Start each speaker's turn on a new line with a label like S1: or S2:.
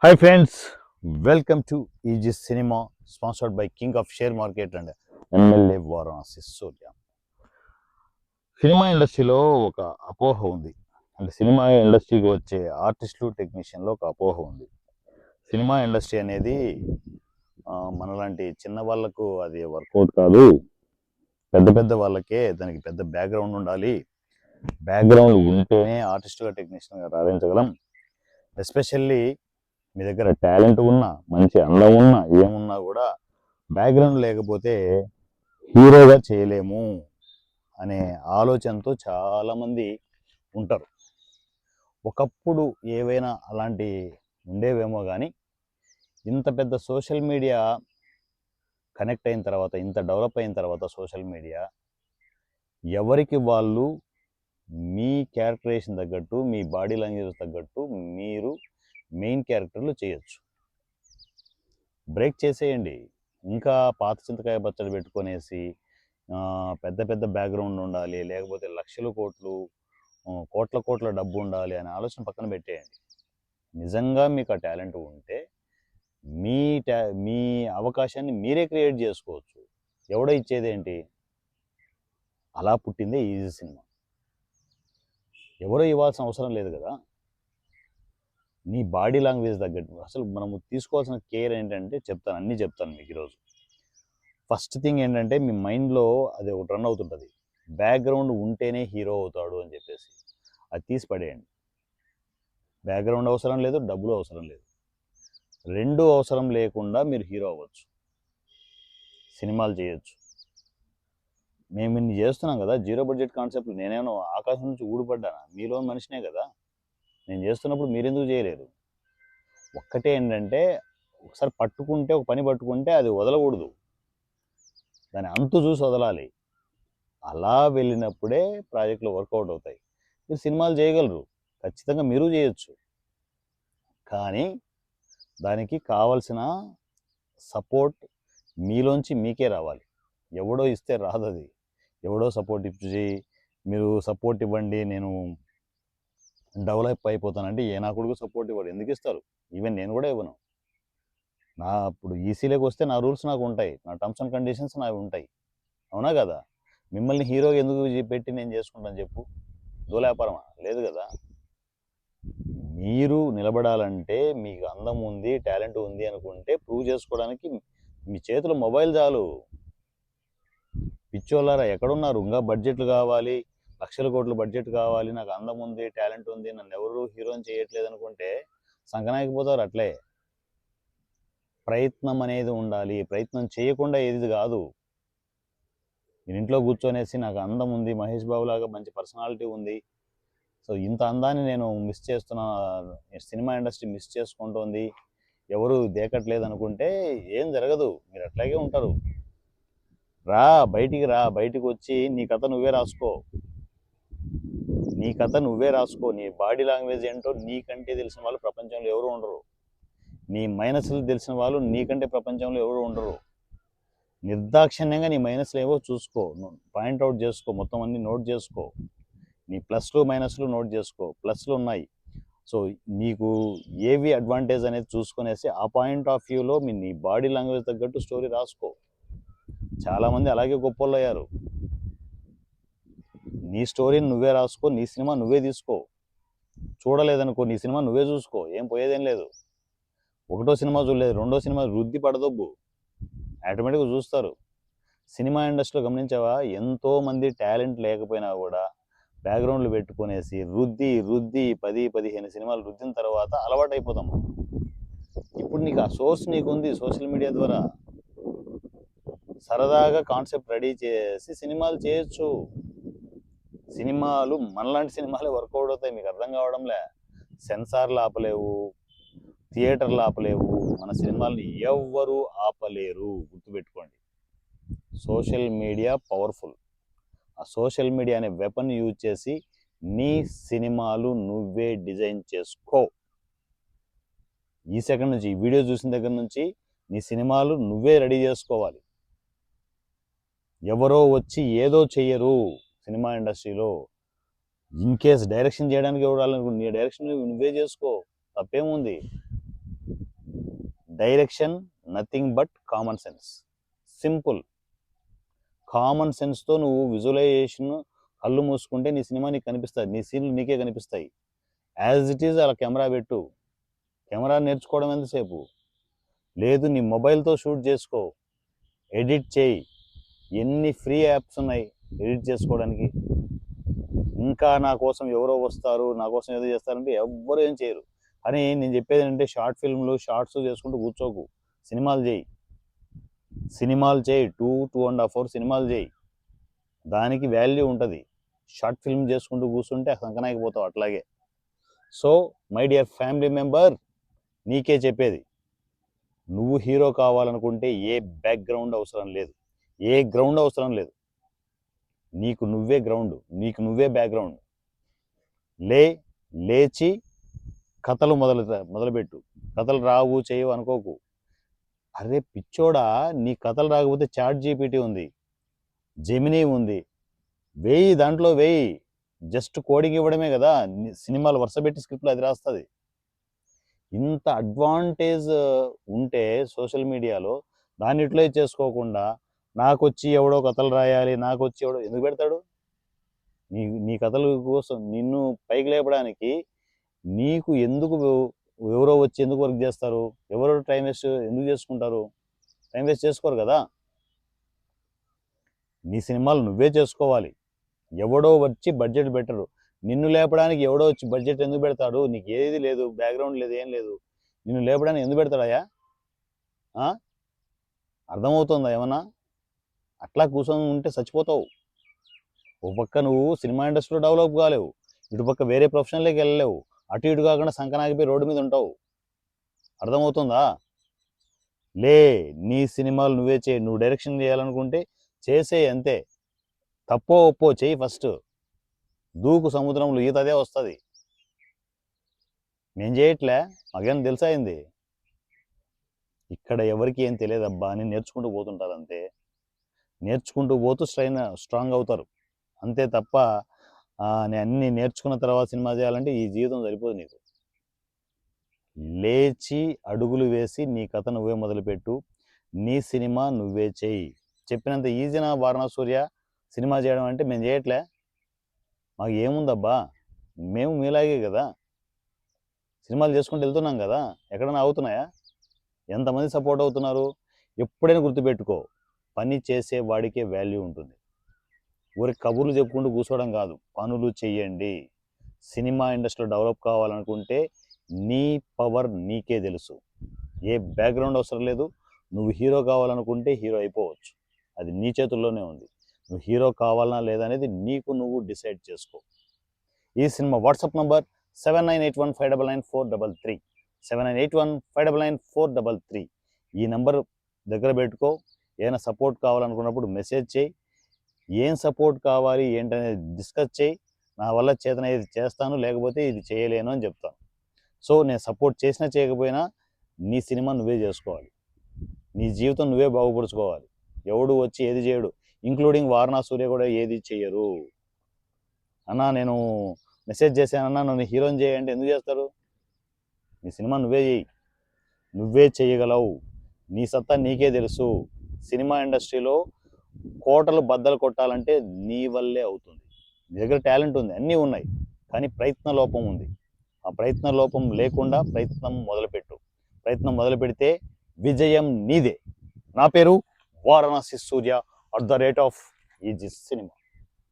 S1: Hi friends, welcome to Aegis Cinema, sponsored by King of Share Market and MLA Varanasi Surya. Cinema ఇండస్ట్రీలో ఒక అపోహ ఉంది. అంటే cinema ఇండస్ట్రీకి వచ్చే ఆర్టిస్టులు, టెక్నీషియన్లో ఒక అపోహ ఉంది. సినిమా ఇండస్ట్రీ అనేది మనలాంటి చిన్న వాళ్ళకు అది వర్కౌట్ కాదు. పెద్ద పెద్ద వాళ్ళకే దానికి పెద్ద బ్యాక్గ్రౌండ్ ఉండాలి. బ్యాక్గ్రౌండ్ ఉంటేనే ఆర్టిస్టుగా, టెక్నీషియన్గా రాణించగలం. ఎస్పెషల్లీ మీ దగ్గర టాలెంట్ ఉన్నా, మంచి అందం ఉన్నా, ఏమున్నా కూడా బ్యాక్గ్రౌండ్ లేకపోతే హీరోగా చేయలేము అనే ఆలోచనతో చాలామంది ఉంటారు. ఒకప్పుడు ఏవైనా అలాంటి ఉండేవేమో కానీ ఇంత పెద్ద సోషల్ మీడియా కనెక్ట్ అయిన తర్వాత, ఇంత డెవలప్ అయిన తర్వాత సోషల్ మీడియా ఎవరికి వాళ్ళు మీ క్యారెక్టరేషన్ తగ్గట్టు, మీ బాడీ లాంగ్వేజ్ తగ్గట్టు మీరు మెయిన్ క్యారెక్టర్లు చేయొచ్చు. బ్రేక్ చేసేయండి. ఇంకా పాత చింతకాయ పచ్చడి పెట్టుకొనేసి పెద్ద పెద్ద బ్యాక్గ్రౌండ్ ఉండాలి, లేకపోతే లక్షలు కోట్లు కోట్ల కోట్ల డబ్బు ఉండాలి అనే ఆలోచన పక్కన పెట్టేయండి. నిజంగా మీకు ఆ టాలెంట్ ఉంటే మీ అవకాశాన్ని మీరే క్రియేట్ చేసుకోవచ్చు. ఎవడో ఇచ్చేదేంటి? అలా పుట్టిందే ఈజీ సినిమా. ఎవరో ఇవ్వాల్సిన అవసరం లేదు కదా. నీ బాడీ లాంగ్వేజ్ తగ్గట్టు అసలు మనము తీసుకోవాల్సిన కేర్ ఏంటంటే అన్నీ చెప్తాను మీకు ఈరోజు. ఫస్ట్ థింగ్ ఏంటంటే మీ మైండ్లో అది ఒకటి రన్ అవుతుంటుంది, బ్యాక్గ్రౌండ్ ఉంటేనే హీరో అవుతాడు అని చెప్పేసి. అది తీసి పడేయండి. బ్యాక్గ్రౌండ్ అవసరం లేదు, డబ్బులు అవసరం లేదు, రెండూ అవసరం లేకుండా మీరు హీరో అవ్వచ్చు, సినిమాలు చేయొచ్చు. మేము ఇన్ని చేస్తున్నాం కదా, జీరో బడ్జెట్ కాన్సెప్ట్. నేనేమో ఆకాశం నుంచి ఊడిపడ్డానా? మీలో మనిషినే కదా. నేను చేస్తున్నప్పుడు మీరెందుకు చేయలేరు? ఒక్కటే ఏంటంటే ఒకసారి పట్టుకుంటే, ఒక పని పట్టుకుంటే అది వదలకూడదు, దాని అంతు చూసి వదలాలి. అలా వెళ్ళినప్పుడే ప్రాజెక్టులు వర్కౌట్ అవుతాయి. మీరు సినిమాలు చేయగలరు, ఖచ్చితంగా మీరు చేయొచ్చు. కానీ దానికి కావలసిన సపోర్ట్ మీలోంచి మీకే రావాలి. ఎవడో ఇస్తే రాదు అది. ఎవడో సపోర్ట్ ఇచ్చి మీరు సపోర్ట్ ఇవ్వండి నేను డెవలప్ అయిపోతానంటే ఏ నా కొడుకు సపోర్ట్ ఇవ్వడు. ఎందుకు ఇస్తారు? ఈవెన్ నేను కూడా ఇవ్వను. ఇప్పుడు ఈసీలోకి వస్తే నా రూల్స్ నాకు ఉంటాయి, నా టర్మ్స్ అండ్ కండిషన్స్ నావి ఉంటాయి. అవునా కదా? మిమ్మల్ని హీరోగా ఎందుకు పెట్టి నేను చేసుకుంటాను చెప్పు? దోలేపారమా? లేదు కదా. మీరు నిలబడాలంటే మీకు అందం ఉంది, టాలెంట్ ఉంది అనుకుంటే ప్రూవ్ చేసుకోవడానికి మీ చేతిలో మొబైల్ చాలు. పిచ్చోళ్ళారా ఎక్కడున్నారు? ఇంకా బడ్జెట్లు కావాలి, లక్షల కోట్ల బడ్జెట్ కావాలి, నాకు అందం ఉంది, టాలెంట్ ఉంది, నన్ను ఎవరు హీరోని చేయట్లేదు అనుకుంటే సంకనాయకపోతారు అట్లే. ప్రయత్నం అనేది ఉండాలి. ప్రయత్నం చేయకుండా ఏది కాదు. నేను ఇంట్లో కూర్చొనేసి నాకు అందం ఉంది, మహేష్ బాబు లాగా మంచి పర్సనాలిటీ ఉంది, సో ఇంత అందాన్ని నేను మిస్ చేస్తున్నా, సినిమా ఇండస్ట్రీ మిస్ చేసుకుంటోంది, ఎవరు దేకట్లేదు అనుకుంటే ఏం జరగదు. మీరు అట్లాగే ఉంటారు. రా, బయటికి రా. బయటికి వచ్చి నీ కథ నువ్వే రాసుకో. నీ కథ నువ్వే రాసుకో. నీ బాడీ లాంగ్వేజ్ ఏంటో నీకంటే తెలిసిన వాళ్ళు ప్రపంచంలో ఎవరు ఉండరు. నీ మైనస్లు తెలిసిన వాళ్ళు నీకంటే ప్రపంచంలో ఎవరు ఉండరు. నిర్దాక్షిణ్యంగా నీ మైనస్లు ఏవో చూసుకో, పాయింట్అవుట్ చేసుకో, మొత్తం అన్ని నోట్ చేసుకో. నీ ప్లస్లు మైనస్లు నోట్ చేసుకో. ప్లస్లు ఉన్నాయి, సో నీకు ఏవి అడ్వాంటేజ్ అనేది చూసుకునేసి ఆ పాయింట్ ఆఫ్ వ్యూలో నీ బాడీ లాంగ్వేజ్ తగ్గట్టు స్టోరీ రాసుకో. చాలామంది అలాగే గొప్పలు అయ్యారు. నీ స్టోరీని నువ్వే రాసుకో, నీ సినిమా నువ్వే తీసుకో. చూడలేదనుకో, నీ సినిమా నువ్వే చూసుకో, ఏం పోయేదేం లేదు. ఒకటో సినిమా చూడలేదు, రెండో సినిమా రుద్ది పడదొబ్బు, ఆటోమేటిక్గా చూస్తారు. సినిమా ఇండస్ట్రీలో గమనించావా, ఎంతోమంది టాలెంట్ లేకపోయినా కూడా బ్యాక్గ్రౌండ్లు పెట్టుకునేసి రుద్ది 10-15 సినిమాలు రుద్దిన తర్వాత అలవాటు అయిపోతాం. ఇప్పుడు నీకు ఆ సోర్స్ నీకుంది, సోషల్ మీడియా ద్వారా సరదాగా కాన్సెప్ట్ రెడీ చేసి సినిమాలు చేయొచ్చు. సినిమాలు మనలాంటి సినిమాలే వర్కౌట్ అవుతాయి. మీకు అర్థం కావడంలే. సెన్సార్లు ఆపలేవు, థియేటర్లు ఆపలేవు, మన సినిమాల్ని ఎవ్వరూ ఆపలేరు. గుర్తుపెట్టుకోండి. Social media powerful. ఆ సోషల్ మీడియా అనే వెపన్ యూజ్ చేసి నీ సినిమాలు నువ్వే డిజైన్ చేసుకో. ఈ సెకండ్ నుంచి, ఈ వీడియో చూసిన దగ్గర నుంచి నీ సినిమాలు నువ్వే రెడీ చేసుకోవాలి. ఎవరో వచ్చి ఏదో చెయ్యరు సినిమా ఇండస్ట్రీలో. ఇన్ కేస్ డైరెక్షన్ చేయడానికి ఎవరు రావాలనుకో, నీ డైరెక్షన్ నువ్వే చేసుకో, తప్పేముంది. Direction nothing but common sense. Simple. Common సెన్స్తో నువ్వు విజువలైజేషన్ కళ్ళు మూసుకుంటే నీ సినిమా నీకు కనిపిస్తుంది, నీ సీన్లు నీకే కనిపిస్తాయి. యాజ్ ఇట్ ఈజ్ అలా కెమెరా పెట్టు. కెమెరా నేర్చుకోవడం ఎంతసేపు? లేదు, నీ మొబైల్తో షూట్ చేసుకో, ఎడిట్ చేయి. ఎన్ని ఫ్రీ యాప్స్ ఉన్నాయి ఎడిట్ చేసుకోవడానికి. ఇంకా నా కోసం ఎవరో వస్తారు, నా కోసం ఏదో చేస్తారంటే ఎవ్వరు ఏం చేయరు. కానీ నేను చెప్పేది ఏంటంటే షార్ట్ ఫిల్మ్లు షార్ట్స్ చేసుకుంటూ కూర్చోకు, సినిమాలు చేయి. 2.5 hours సినిమాలు చేయి. దానికి వాల్యూ ఉంటుంది. షార్ట్ ఫిల్మ్ చేసుకుంటూ కూర్చుంటే సంకనాగిపోతావు అట్లాగే. So my dear family member, నీకే చెప్పేది, నువ్వు హీరో కావాలనుకుంటే ఏ బ్యాక్గ్రౌండ్ అవసరం లేదు, ఏ గ్రౌండ్ అవసరం లేదు. నీకు నువ్వే గ్రౌండ్, నీకు నువ్వే బ్యాక్గ్రౌండ్. లేచి కథలు మొదలుపెట్టు. కథలు రావు చేయవు అనుకోకు. అరే పిచ్చోడా, నీ కథలు రాకపోతే ChatGPT ఉంది, జెమినీ ఉంది, వేయి, దాంట్లో వేయి. జస్ట్ కోడింగ్ ఇవ్వడమే కదా, సినిమాలు వరుస పెట్టి స్క్రిప్ట్లు అది రాస్తుంది. ఇంత అడ్వాంటేజ్ ఉంటే సోషల్ మీడియాలో దాన్ని యూటిలైజ్ చేసుకోకుండా నాకు వచ్చి ఎవడో కథలు రాయాలి, నాకు వచ్చి ఎవడో ఎందుకు పెడతాడు? నీ కథల కోసం నిన్ను పైకి లేపడానికి నీకు ఎందుకు ఎవరో వచ్చి ఎందుకు వర్క్ చేస్తారు? ఎవరో టైం వేస్ట్ ఎందుకు చేసుకుంటారు? టైం వేస్ట్ చేసుకోరు కదా. నీ సినిమాలు నువ్వే చేసుకోవాలి. ఎవడో వచ్చి బడ్జెట్ పెట్టరు. నిన్ను లేపడానికి ఎవడో వచ్చి బడ్జెట్ ఎందుకు పెడతాడు? నీకు ఏది లేదు, బ్యాక్గ్రౌండ్ లేదు, ఏం లేదు. నిన్ను లేపడానికి ఎందుకు పెడతాడయా? అర్థమవుతుందా ఏమన్నా? అట్లా కూర్చొని ఉంటే చచ్చిపోతావు. ఒక పక్క నువ్వు సినిమా ఇండస్ట్రీలో డెవలప్ కాలేవు, ఇటు పక్క వేరే ప్రొఫెషన్లోకి వెళ్ళలేవు, అటు ఇటు కాకుండా సంకనాగిపోయి రోడ్డు మీద ఉంటావు. అర్థమవుతుందా? నీ సినిమాలు నువ్వే చేయి. నువ్వు డైరెక్షన్ చేయాలనుకుంటే చేసే, అంతే. తప్పో ఒప్పో చెయ్యి. ఫస్ట్ దూకు సముద్రంలో, ఈత అదే వస్తుంది. నేను చేయట్లే, మాకేం తెలుసా అయింది? ఇక్కడ ఎవరికి ఏం తెలియదబ్బా అని నేర్చుకుంటూ పోతుంటారు అంతే. నేర్చుకుంటూ పోతూ స్ట్రాంగ్ అవుతారు అంతే తప్ప నేను అన్నీ నేర్చుకున్న తర్వాత సినిమా చేయాలంటే ఈ జీవితం సరిపోదు నీకు. లేచి అడుగులు వేసి నీ కథ నువ్వే మొదలుపెట్టు, నీ సినిమా నువ్వే చేయి. చెప్పినంత ఈజీనా వారణాసి సూర్య సినిమా చేయడం అంటే? మేము చేయట్లే, మాకు ఏముందబ్బా, మేము మీలాగే కదా సినిమాలు చేసుకుంటూ వెళ్తున్నాం కదా. ఎక్కడైనా అవుతున్నాయా? ఎంతమంది సపోర్ట్ అవుతున్నారు? ఎప్పుడైనా గుర్తుపెట్టుకో, పని చేసే వాడికే వాల్యూ ఉంటుంది. ఊరి కబుర్లు చెప్పుకుంటూ కూర్చోవడం కాదు, పనులు చెయ్యండి. సినిమా ఇండస్ట్రీలో డెవలప్ కావాలనుకుంటే నీ పవర్ నీకే తెలుసు. ఏ బ్యాక్గ్రౌండ్ అవసరం లేదు. నువ్వు హీరో కావాలనుకుంటే హీరో అయిపోవచ్చు, అది నీ చేతుల్లోనే ఉంది. నువ్వు హీరో కావాలన్నా లేదా అనేది నీకు నువ్వు డిసైడ్ చేసుకో. ఈ సినిమా వాట్సాప్ నంబర్ 7981599433 7981599433. ఈ నెంబర్ దగ్గర పెట్టుకో. ఏమైనా సపోర్ట్ కావాలనుకున్నప్పుడు మెసేజ్ చేయి. ఏం సపోర్ట్ కావాలి ఏంటనేది డిస్కస్ చేయి. నా వల్ల చేతనైతే చేస్తాను, లేకపోతే ఇది చేయలేను అని చెప్తాను. సో నేను సపోర్ట్ చేసినా చేయకపోయినా నీ సినిమా నువ్వే చేసుకోవాలి, నీ జీవితం నువ్వే బాగుపరుచుకోవాలి. ఎవడు వచ్చి ఏది చేయడు, ఇంక్లూడింగ్ వారణాసి సూర్య కూడా ఏది చెయ్యరు. అన్నా నేను మెసేజ్ చేశానన్నా నన్ను హీరోని చేయంటే ఎందుకు చేస్తారు? నీ సినిమా నువ్వే చేయి, నువ్వే చేయగలవు. నీ సత్తా నీకే తెలుసు. సినిమా ఇండస్ట్రీలో కోటలు బద్దలు కొట్టాలంటే నీ వల్లే అవుతుంది. నీ దగ్గర టాలెంట్ ఉంది, అన్నీ ఉన్నాయి, కానీ ప్రయత్న లోపం ఉంది. ఆ ప్రయత్న లోపం లేకుండా ప్రయత్నం మొదలుపెట్టు. ప్రయత్నం మొదలు పెడితే విజయం నీదే. నా పేరు వారణాసి సూర్య @ ఈజీ సినిమా.